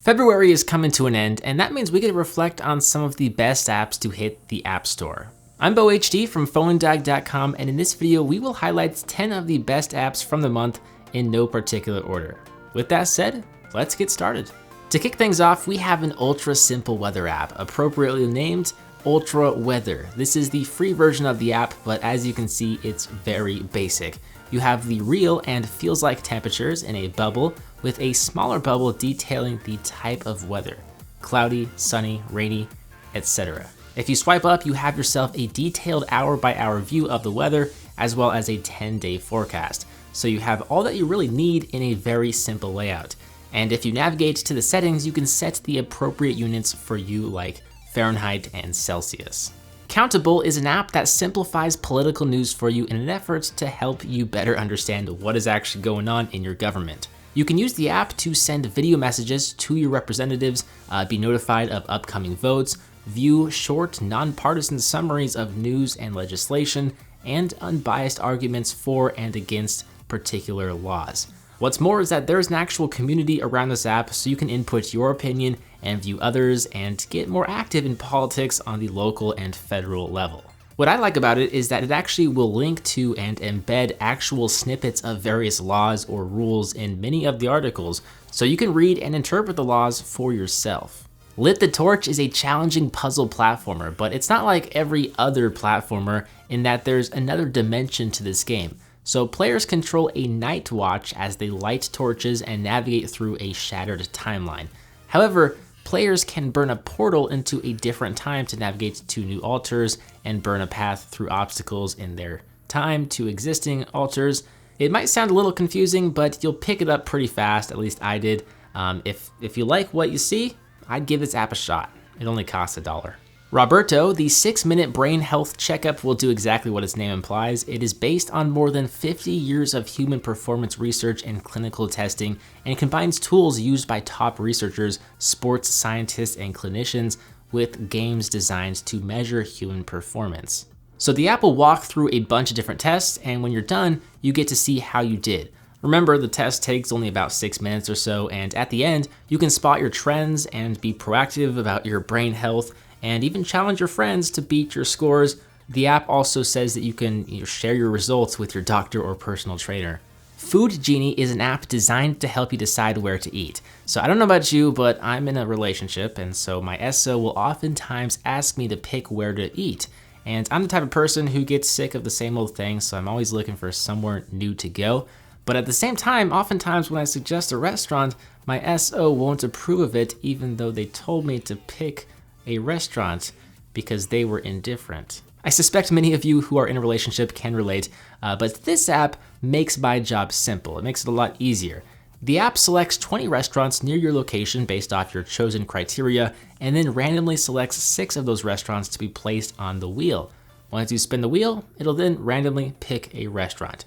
February is coming to an end, and that means we get to reflect on some of the best apps to hit the App Store. I'm BoHD from PhoneDog.com, and in this video, we will highlight 10 of the best apps from the month in no particular order. With that said, let's get started. To kick things off, we have an ultra simple weather app, appropriately named UltraWeather. This is the free version of the app, but as you can see, it's very basic. You have the real and feels like temperatures in a bubble with a smaller bubble detailing the type of weather: cloudy, sunny, rainy, etc. If you swipe up, you have yourself a detailed hour-by-hour view of the weather, as well as a 10-day forecast. So you have all that you really need in a very simple layout. And if you navigate to the settings, you can set the appropriate units for you, like Fahrenheit and Celsius. Countable is an app that simplifies political news for you in an effort to help you better understand what is actually going on in your government. You can use the app to send video messages to your representatives, be notified of upcoming votes, view short, nonpartisan summaries of news and legislation, and unbiased arguments for and against particular laws. What's more is that there's an actual community around this app, so you can input your opinion and view others and get more active in politics on the local and federal level. What I like about it is that it actually will link to and embed actual snippets of various laws or rules in many of the articles, so you can read and interpret the laws for yourself. Lit the Torch is a challenging puzzle platformer, but it's not like every other platformer in that there's another dimension to this game. So players control a night watch as they light torches and navigate through a shattered timeline. However, players can burn a portal into a different time to navigate to new altars and burn a path through obstacles in their time to existing altars. It might sound a little confusing, but you'll pick it up pretty fast, at least I did. If you like what you see, I'd give this app a shot. It only costs $1. Roberto, the 6-minute brain health checkup, will do exactly what its name implies. It is based on more than 50 years of human performance research and clinical testing, and combines tools used by top researchers, sports scientists, and clinicians with games designed to measure human performance. So the app will walk through a bunch of different tests, and when you're done, you get to see how you did. Remember, the test takes only about 6 minutes or so, and at the end, you can spot your trends and be proactive about your brain health, and even challenge your friends to beat your scores. The app also says that you can share your results with your doctor or personal trainer. Food Genie is an app designed to help you decide where to eat. So I don't know about you, but I'm in a relationship, and so my SO will oftentimes ask me to pick where to eat. And I'm the type of person who gets sick of the same old thing, so I'm always looking for somewhere new to go. But at the same time, oftentimes when I suggest a restaurant, my SO won't approve of it, even though they told me to pick a restaurant because they were indifferent. I suspect many of you who are in a relationship can relate, but this app makes my job simple. It makes it a lot easier. The app selects 20 restaurants near your location based off your chosen criteria, and then randomly selects 6 of those restaurants to be placed on the wheel. Once you spin the wheel, it'll then randomly pick a restaurant.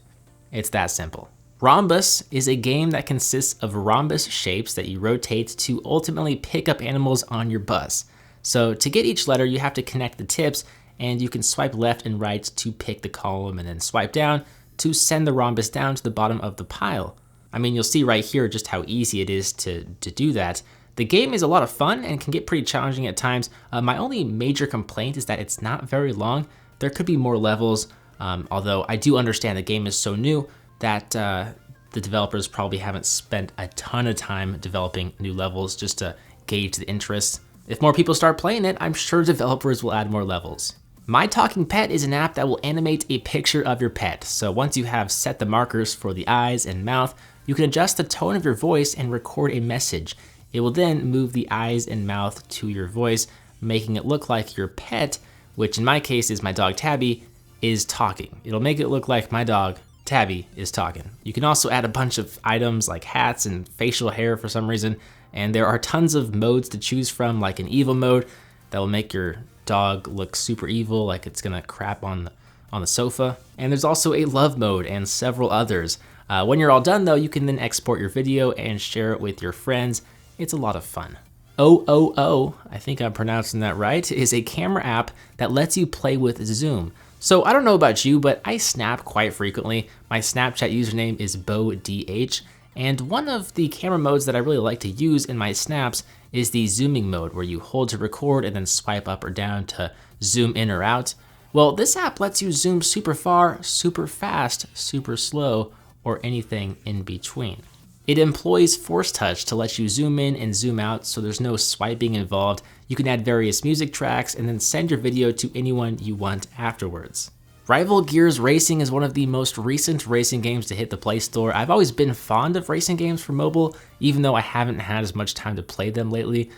It's that simple. Rhom Bus is a game that consists of rhombus shapes that you rotate to ultimately pick up animals on your bus. So to get each letter, you have to connect the tips, and you can swipe left and right to pick the column, and then swipe down to send the rhombus down to the bottom of the pile. I mean, you'll see right here just how easy it is to do that. The game is a lot of fun and can get pretty challenging at times. My only major complaint is that it's not very long. There could be more levels, although I do understand the game is so new that the developers probably haven't spent a ton of time developing new levels just to gauge the interest. If more people start playing it, I'm sure developers will add more levels. MyTalkingPet is an app that will animate a picture of your pet. So once you have set the markers for the eyes and mouth, you can adjust the tone of your voice and record a message. It will then move the eyes and mouth to your voice, making it look like your pet, which in my case is my dog Tabby, is talking. It'll make it look like my dog Tabby is talking. You can also add a bunch of items like hats and facial hair for some reason, and there are tons of modes to choose from, like an evil mode that will make your dog look super evil, like it's gonna crap on the sofa. And there's also a love mode and several others. When you're all done though, you can then export your video and share it with your friends. It's a lot of fun. OOO, I think I'm pronouncing that right, is a camera app that lets you play with zoom. So I don't know about you, but I snap quite frequently. My Snapchat username is BoDH, And one of the camera modes that I really like to use in my snaps is the zooming mode, where you hold to record and then swipe up or down to zoom in or out. Well, this app lets you zoom super far, super fast, super slow, or anything in between. It employs Force Touch to let you zoom in and zoom out, so there's no swiping involved. You can add various music tracks and then send your video to anyone you want afterwards. Rival Gears Racing is one of the most recent racing games to hit the Play Store. I've always been fond of racing games for mobile, even though I haven't had as much time to play them lately.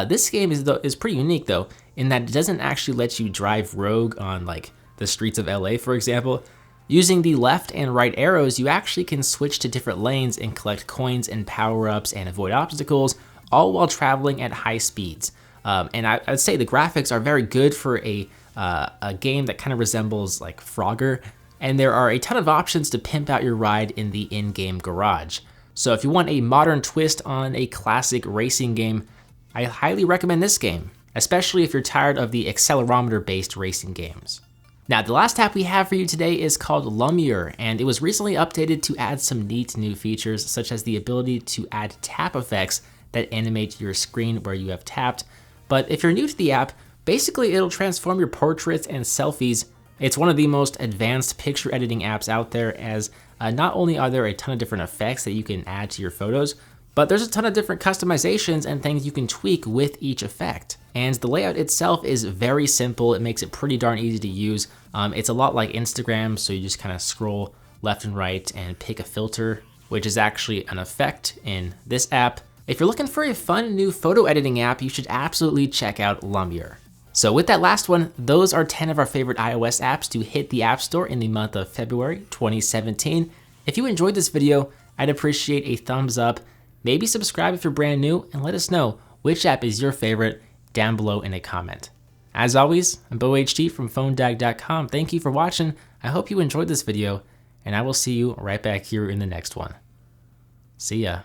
This game is pretty unique though, in that it doesn't actually let you drive rogue on like the streets of LA, for example. Using the left and right arrows, you actually can switch to different lanes and collect coins and power-ups and avoid obstacles, all while traveling at high speeds. And I'd say the graphics are very good for a game that kind of resembles like Frogger, and there are a ton of options to pimp out your ride in the in-game garage. So if you want a modern twist on a classic racing game, I highly recommend this game, especially if you're tired of the accelerometer-based racing games. Now, the last app we have for you today is called Lumyer, and it was recently updated to add some neat new features, such as the ability to add tap effects that animate your screen where you have tapped. But if you're new to the app, basically it'll transform your portraits and selfies. It's one of the most advanced picture editing apps out there, as not only are there a ton of different effects that you can add to your photos, but there's a ton of different customizations and things you can tweak with each effect. And the layout itself is very simple. It makes it pretty darn easy to use. It's a lot like Instagram, so you just kind of scroll left and right and pick a filter, which is actually an effect in this app. If you're looking for a fun new photo editing app, you should absolutely check out Lumyer. So with that last one, those are 10 of our favorite iOS apps to hit the App Store in the month of February 2017. If you enjoyed this video, I'd appreciate a thumbs up. Maybe subscribe if you're brand new, and let us know which app is your favorite down below in a comment. As always, I'm BoHD from PhoneDog.com. Thank you for watching. I hope you enjoyed this video, and I will see you right back here in the next one. See ya.